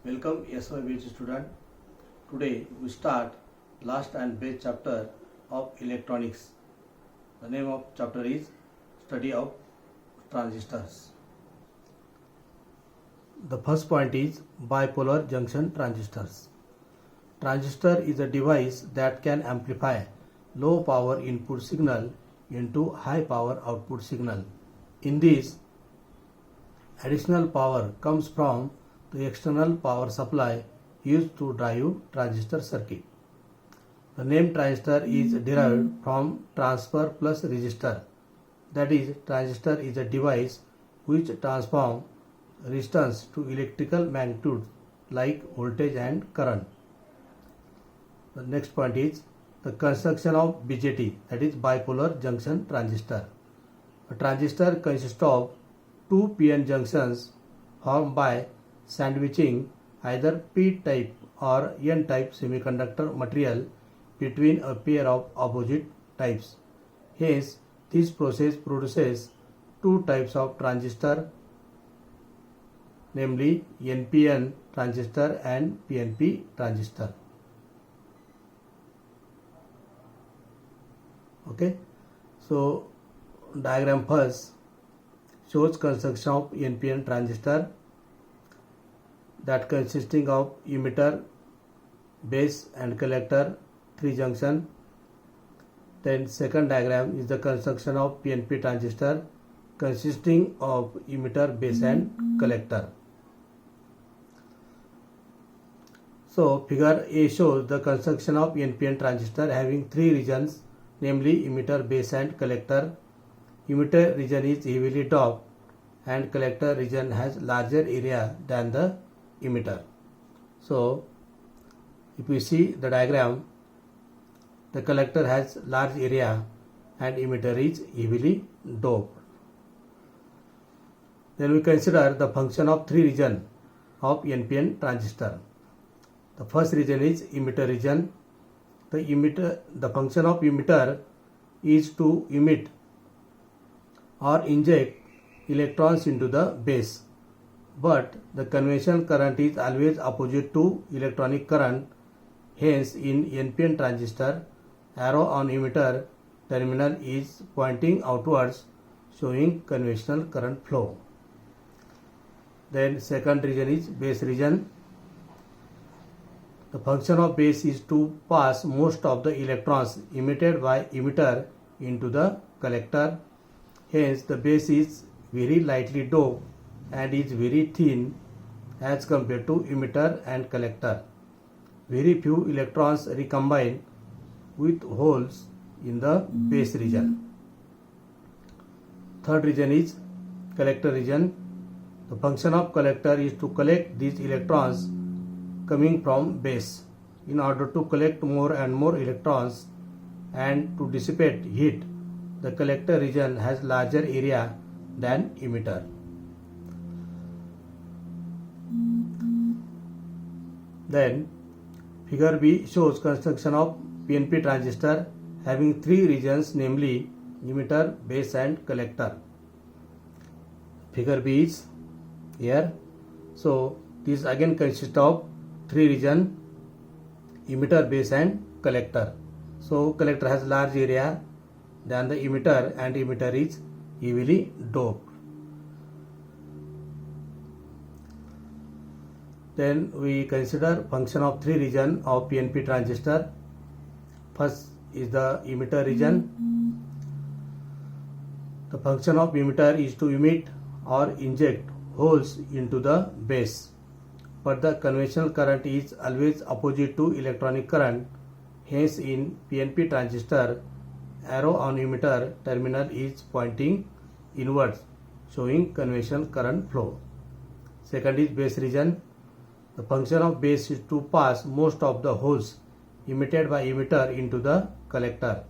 Welcome SYBH student. Today we start last and base chapter of electronics. The name of chapter is Study of Transistors. The first point is bipolar junction transistors. Transistor is a device that can amplify low power input signal into high power output signal. In this, additional power comes from the external power supply used to drive transistor circuit. The name transistor is derived from transfer plus resistor. That is, transistor is a device which transforms resistance to electrical magnitude like voltage and current. The next point is the construction of BJT, that is bipolar junction transistor. A transistor consists of two PN junctions formed by sandwiching either P-type or N-type semiconductor material between a pair of opposite types. Hence, this process produces two types of transistor, namely NPN transistor and PNP transistor. Okay, so diagram first shows construction of NPN transistor, that consisting of emitter, base and collector, 3 junction. Then second diagram is the construction of PNP transistor consisting of emitter, base and collector. So figure A shows the construction of NPN transistor having 3 regions, namely emitter, base and collector. Emitter region is heavily doped and collector region has larger area than the emitter. So if we see the diagram, the collector has large area and emitter is heavily doped. Then we consider the function of 3 regions of NPN transistor. The first region is emitter region. The function of emitter is to emit or inject electrons into the base, but the conventional current is always opposite to electronic current. Hence, in NPN transistor, arrow on emitter terminal is pointing outwards, showing conventional current flow. Then second region is base region. The function of base is to pass most of the electrons emitted by emitter into the collector. Hence, the base is very lightly doped and is very thin as compared to emitter and collector. Very few electrons recombine with holes in the base region. Third region is collector region. The function of collector is to collect these electrons coming from base. In order to collect more and more electrons and to dissipate heat, the collector region has larger area than emitter. Then figure B shows construction of PNP transistor having 3 regions, namely emitter, base and collector. Figure B is here. So this again consists of 3 regions, emitter, base and collector. So collector has large area than the emitter and emitter is heavily doped. Then we consider function of 3 regions of PNP transistor. First is the emitter region. The function of emitter is to emit or inject holes into the base, but the conventional current is always opposite to electronic current. Hence, in PNP transistor, arrow on emitter terminal is pointing inwards, showing conventional current flow. Second is base region. The function of base is to pass most of the holes emitted by emitter into the collector.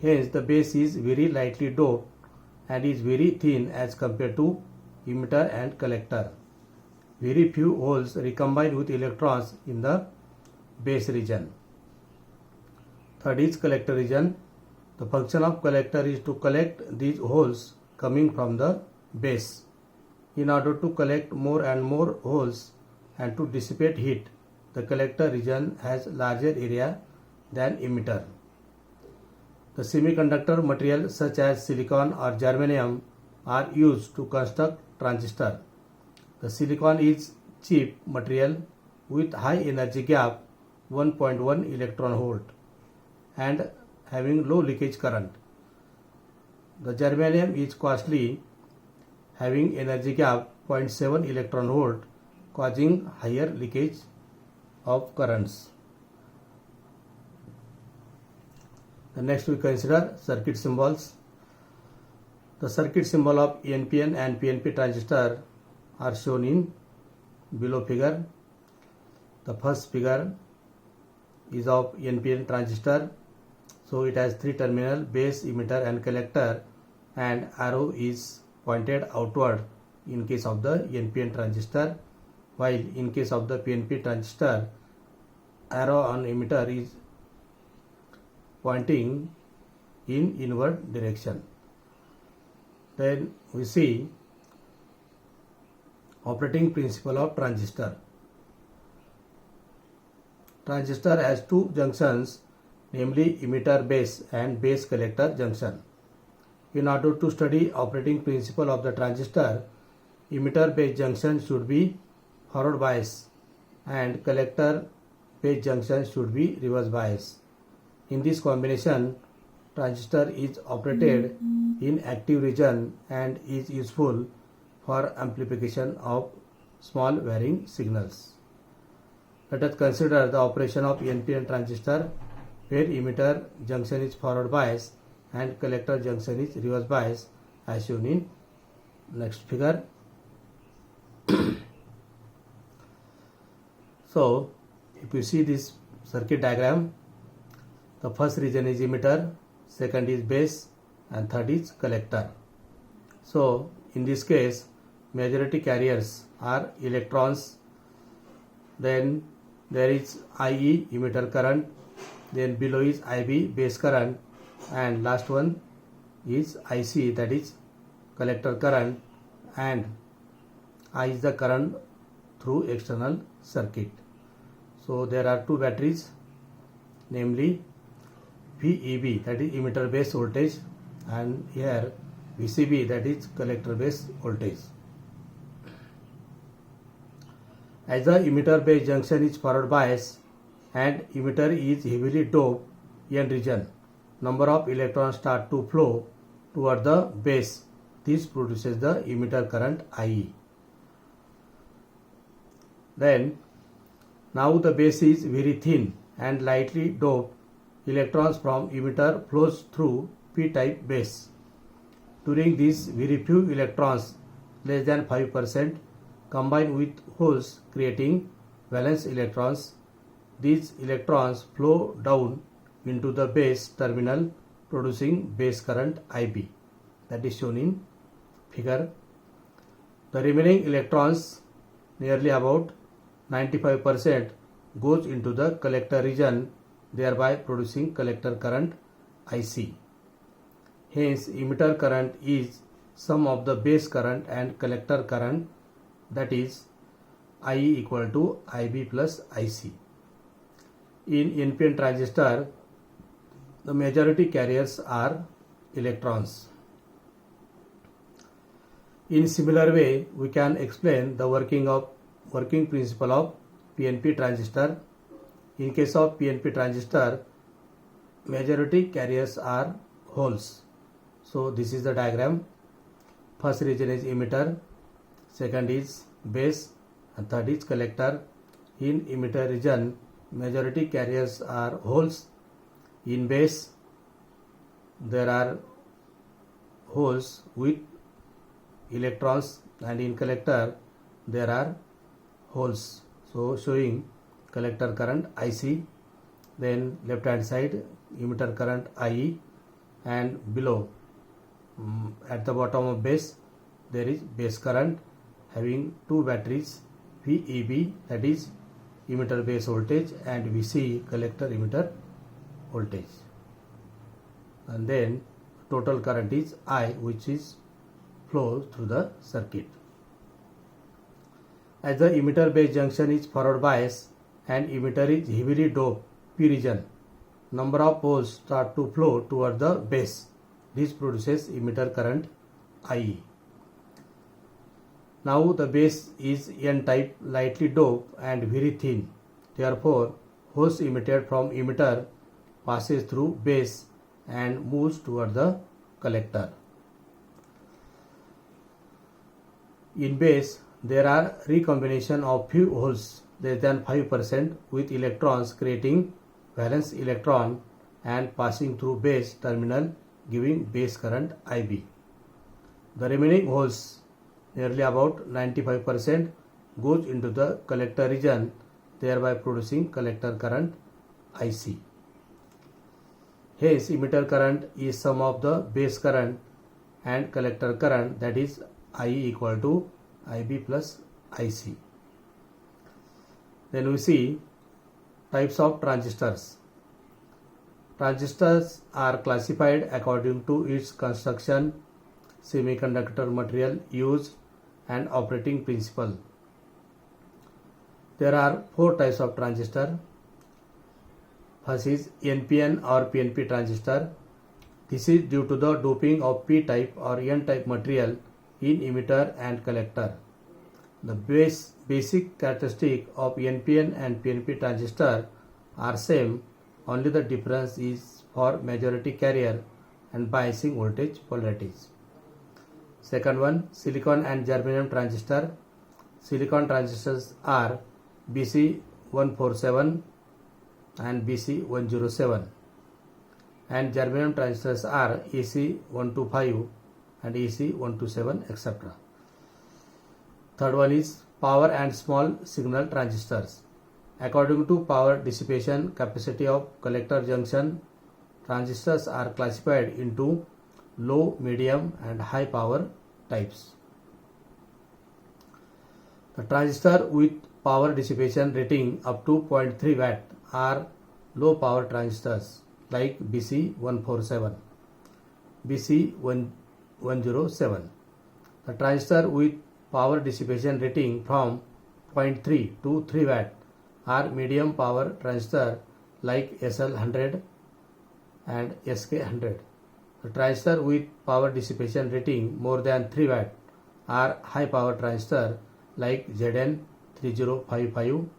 Hence, the base is very lightly doped and is very thin as compared to emitter and collector. Very few holes recombine with electrons in the base region. Third is collector region. The function of collector is to collect these holes coming from the base. In order to collect more and more holes and to dissipate heat, the collector region has larger area than emitter. The semiconductor material such as silicon or germanium are used to construct transistor. The silicon is cheap material with high energy gap 1.1 electron volt and having low leakage current. The germanium is costly, having energy gap 0.7 electron volt, causing higher leakage of currents. The next we consider circuit symbols. The circuit symbol of NPN and PNP transistor are shown in below figure. The first figure is of NPN transistor. So it has three terminal, base, emitter and collector, and arrow is pointed outward in case of the NPN transistor, while in case of the PNP transistor, arrow on emitter is pointing in inward direction. Then we see operating principle of transistor. Transistor has two junctions, namely emitter base and base collector junction. In order to study operating principle of the transistor, emitter base junction should be forward bias and collector base junction should be reverse bias. In this combination, transistor is operated in active region and is useful for amplification of small varying signals. Let us consider the operation of NPN transistor, where emitter junction is forward bias and collector junction is reverse bias, as shown in next figure. So if you see this circuit diagram, the first region is emitter, second is base and third is collector. So in this case, majority carriers are electrons, then there is IE emitter current, then below is IB base current, and last one is IC, that is collector current, and I is the current through external circuit. So there are two batteries, namely VEB, that is emitter base voltage, and here VCB, that is collector base voltage. As the emitter base junction is forward bias and emitter is heavily doped N region, number of electrons start to flow toward the base. This produces the emitter current IE. Then now the base is very thin and lightly doped. Electrons from emitter flows through p-type base. During this, very few electrons, less than 5%, combine with holes creating valence electrons. These electrons flow down into the base terminal, producing base current IB, that is shown in figure. The remaining electrons, nearly about 95%, goes into the collector region, thereby producing collector current IC. Hence, emitter current is sum of the base current and collector current, that is IE equal to IB plus IC. In NPN transistor, the majority carriers are electrons. In similar way, we can explain the working principle of PNP transistor. In case of PNP transistor, majority carriers are holes. So this is the diagram. First region is emitter, second is base, and third is collector. In emitter region, majority carriers are holes. In base, there are holes with electrons, and in collector there are holes. So showing collector current IC, then left hand side emitter current IE, and below at the bottom of base there is base current having two batteries, VEB, that is emitter base voltage, and VC, collector emitter voltage, and then total current is I, which is flows through the circuit. As the emitter base junction is forward bias and emitter is heavily doped P region, number of poles start to flow toward the base. This produces emitter current IE. Now the base is N-type, lightly doped and very thin. Therefore, hose emitted from emitter passes through base and moves toward the collector. In base, there are recombination of few holes less than 5% with electrons creating valence electron and passing through base terminal, giving base current IB. The remaining holes, nearly about 95%, goes into the collector region, thereby producing collector current IC. Hence, emitter current is sum of the base current and collector current, that is IE equal to IB plus IC. Then we see types of transistors. Transistors are classified according to its construction, semiconductor material used, and operating principle. There are 4 types of transistor. First is NPN or PNP transistor. This is due to the doping of P-type or N-type material in emitter and collector. The basic characteristic of NPN and PNP transistor are same, only the difference is for majority carrier and biasing voltage polarities. Second one, silicon and germanium transistor. Silicon transistors are BC147 and BC107, and germanium transistors are EC125 and EC127, etc. Third one is power and small signal transistors. According to power dissipation capacity of collector junction, transistors are classified into low, medium and high power types. The transistor with power dissipation rating up to 0.3 watt are low power transistors like BC147, BC107. The transistor with power dissipation rating from 0.3 to 3 watt are medium power transistor like SL100 and SK100. The transistor with power dissipation rating more than 3 watt are high power transistor like ZN3055,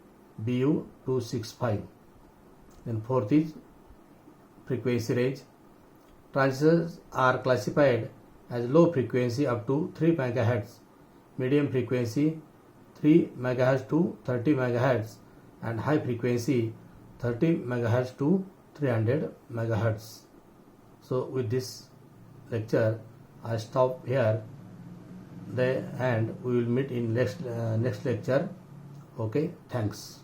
BU265. Then fourth is frequency range. Transistors are classified as low frequency up to 3 MHz, medium frequency 3 MHz to 30 MHz, and high frequency 30 MHz to 300 MHz. So with this lecture I stop here, and we will meet in next lecture. Okay, thanks.